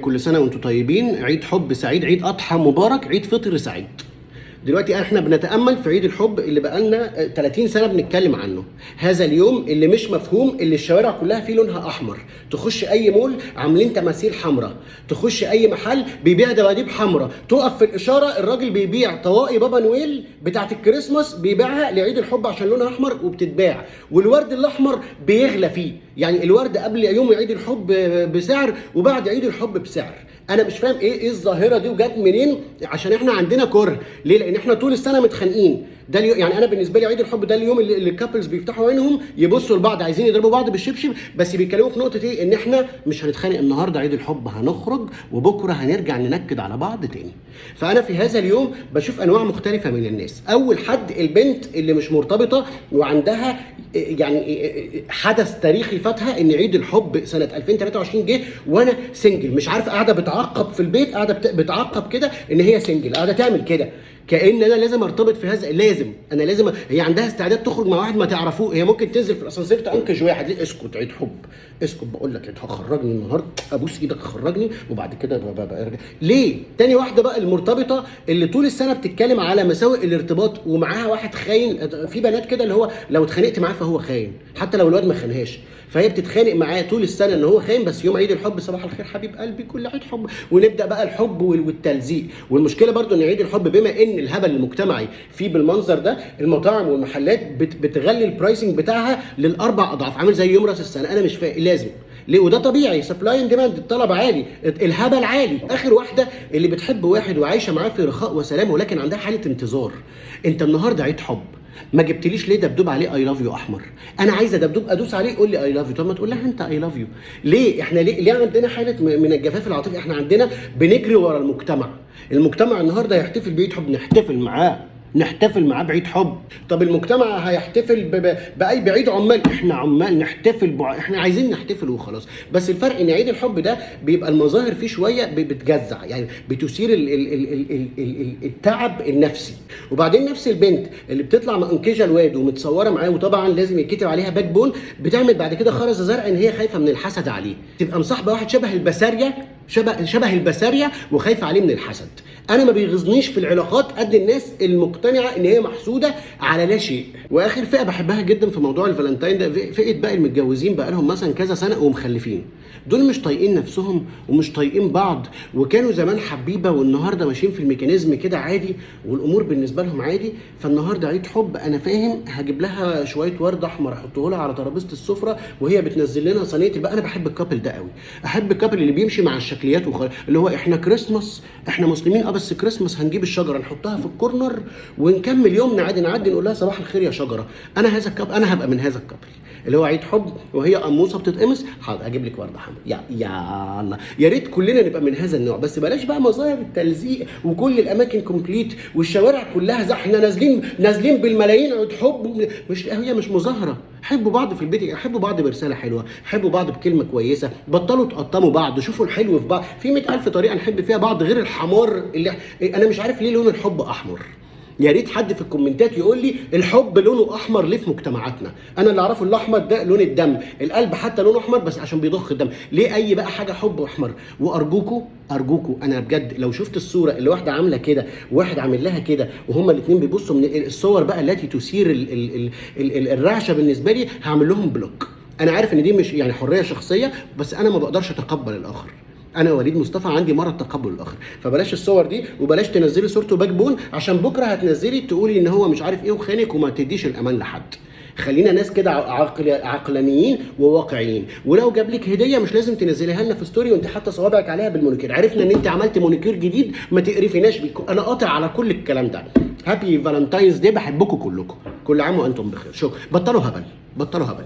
كل سنه وانتم طيبين، عيد حب سعيد، عيد اضحى مبارك، عيد فطر سعيد. دلوقتي احنا بنتامل في عيد الحب اللي بقالنا 30 سنه بنتكلم عنه. هذا اليوم اللي مش مفهوم، اللي الشوارع كلها فيه لونها احمر. تخش اي مول عاملين تماثيل حمراء، تخش اي محل بيبيع دباديب حمراء، تقف في الاشاره الراجل بيبيع طواقي بابا نويل بتاعت الكريسماس بيبيعها لعيد الحب عشان لونها احمر وبتتباع، والورد الاحمر بيغلى فيه. يعني الورد قبل يوم عيد الحب بسعر وبعد عيد الحب بسعر. انا مش فاهم ايه الظاهره دي وجت منين، عشان احنا عندنا كره. ليه؟ لان احنا طول السنه متخانقين. ده يعني انا بالنسبه لي عيد الحب ده اليوم اللي الكابلز بيفتحوا عينهم يبصوا لبعض عايزين يضربوا بعض بالشبشب، بس بيتكلموا في نقطه ايه؟ ان احنا مش هنتخانق النهارده عيد الحب، هنخرج وبكره هنرجع ننكد على بعض تاني. فانا في هذا اليوم بشوف انواع مختلفه من الناس. اول حد البنت اللي مش مرتبطه وعندها يعني حدث تاريخي فاتها، ان عيد الحب سنه 2023 جه وانا سنجل، مش عارف، قاعده بتعقب في البيت، قاعده بتعقب كده ان هي سنجل، قاعده تعمل كده كأن انا لازم ارتبط في هذا. لازم هي عندها استعداد تخرج مع واحد ما تعرفوه. هي ممكن تنزل في الاسانسير تنكش واحد. ليه؟ اسكت، عيد حب، اسكت بقول لك، هخرجني النهارده، ابوس ايدك خرجني وبعد كده ارجع. ليه؟ تاني واحده بقى المرتبطه اللي طول السنه بتتكلم على مساوئ الارتباط ومعاها واحد خاين. في بنات كده اللي هو لو اتخانقت معاه فهو خاين حتى لو الواد ما خانهاش، فهي بتتخانق معاه طول السنه ان هو خاين، بس يوم عيد الحب صباح الخير حبيب قلبي كل عيد حب، ونبدا بقى الحب والتلزيق. والمشكله برضو ان عيد الحب بما ان الهبل المجتمعي فيه بالمنظر ده، المطاعم والمحلات بتغلي البرايسنج بتاعها للاربع اضعاف، عامل زي يوم راس السنه. انا مش فاهم لازم ليه، وده طبيعي، سبلاي اند ديماند، الطلب عالي، الهبل عالي. اخر واحده اللي بتحب واحد وعايشه معاه في رخاء وسلام ولكن عندها حاله انتظار. انت النهارده عيد حب، ما جبتليش ليه دبدوب عليه اي لاف يو احمر؟ انا عايزه دبدوب ادوس عليه يقول لي اي لاف يو. طب ما تقول لها انت اي لاف يو. ليه احنا ليه عندنا حاله من الجفاف العاطفي؟ احنا عندنا بنجري ورا المجتمع النهارده يحتفل بعيد حب، نحتفل معاه بعيد حب. طب المجتمع هيحتفل باي بعيد عمال، احنا عمال نحتفل احنا عايزين نحتفل وخلاص. بس الفرق ان عيد الحب ده بيبقى المظاهر فيه شويه بتجزع، يعني بتثير التعب النفسي. وبعدين نفس البنت اللي بتطلع مأنكجه الواد ومتصوره معاه وطبعا لازم يتكتب عليها باك بون، بتعمل بعد كده خرزه زرقاء ان هي خايفه من الحسد عليه، تبقى مصاحبه واحد شبه البساريه وخايفه عليه من الحسد. انا ما بيغيظنيش في العلاقات قد الناس المقتنعه ان هي محسوده على لا شيء. واخر فئه بحبها جدا في موضوع الفالنتاين ده، فئه بقى المتجوزين بقى لهم مثلا كذا سنه ومخلفين. دول مش طايقين نفسهم ومش طايقين بعض، وكانوا زمان حبيبه والنهارده ماشيين في الميكانيزم كده عادي والامور بالنسبه لهم عادي. فالنهارده عيد حب، انا فاهم، هجيب لها شويه ورد احمر احطه لها على ترابيزه السفره وهي بتنزل لنا صينيه بقى. انا بحب الكابل ده قوي، احب الكابل اللي بيمشي مع الشكليات اللي هو احنا كريسماس، احنا مسلمين بس كريسماس هنجيب الشجره نحطها في الكورنر ونكمل يومنا عادي نعدي نقول لها صباح الخير يا شجره. انا هذا الكابل، انا هبقى من هذا الكابل اللي هو عيد حب وهي قموصه بتتقمص، حاضر اجيب لك ورده حمراء، يلا يا ريت كلنا نبقى من هذا النوع. بس بلاش بقى مظاهر التلزيق وكل الاماكن كومبليت والشوارع كلها احنا نازلين بالملايين عيد حب. هي مش مظاهره. حبوا بعض في البيت، حبوا بعض برساله حلوه، حبوا بعض بكلمه كويسه، بطلوا تقطموا بعض، شوفوا الحلو في بعض. في 100,000 طريقه نحب فيها بعض غير الحمار اللي انا مش عارف ليه لون الحب احمر. يا ريت حد في الكومنتات يقول لي الحب لونه احمر ليه في مجتمعاتنا. انا اللي اعرفه الاحمر ده لون الدم، القلب حتى لونه احمر بس عشان بيضخ الدم. ليه اي بقى حاجه حب احمر؟ وارجوكوا انا بجد لو شفت الصوره اللي واحده عامله كده وواحد عامل لها كده وهما الاثنين بيبصوا من الصور بقى التي تثير الرعشه بالنسبه لي، هعمل لهم بلوك. انا عارف ان دي مش يعني حريه شخصيه، بس انا ما بقدرش اتقبل الاخر. انا وليد مصطفى عندي مرض تقبل الاخر. فبلاش الصور دي وبلاش تنزلي صورته باك بون عشان بكره هتنزلي تقولي ان هو مش عارف ايه وخانك وما تديش الامان لحد. خلينا ناس كده عقلانيين وواقعيين. ولو جاب لك هديه مش لازم تنزليها لنا في ستوري وانت حاطه صوابعك عليها بالمونيكير. عرفنا ان انت عملت مونيكير جديد، ما تقرفيناش بيه. انا قاطع على كل الكلام ده. هابي فالنتاينز داي، بحبكم كلكم، كل عام وانتم بخير. شكرا. بطلوا هبل.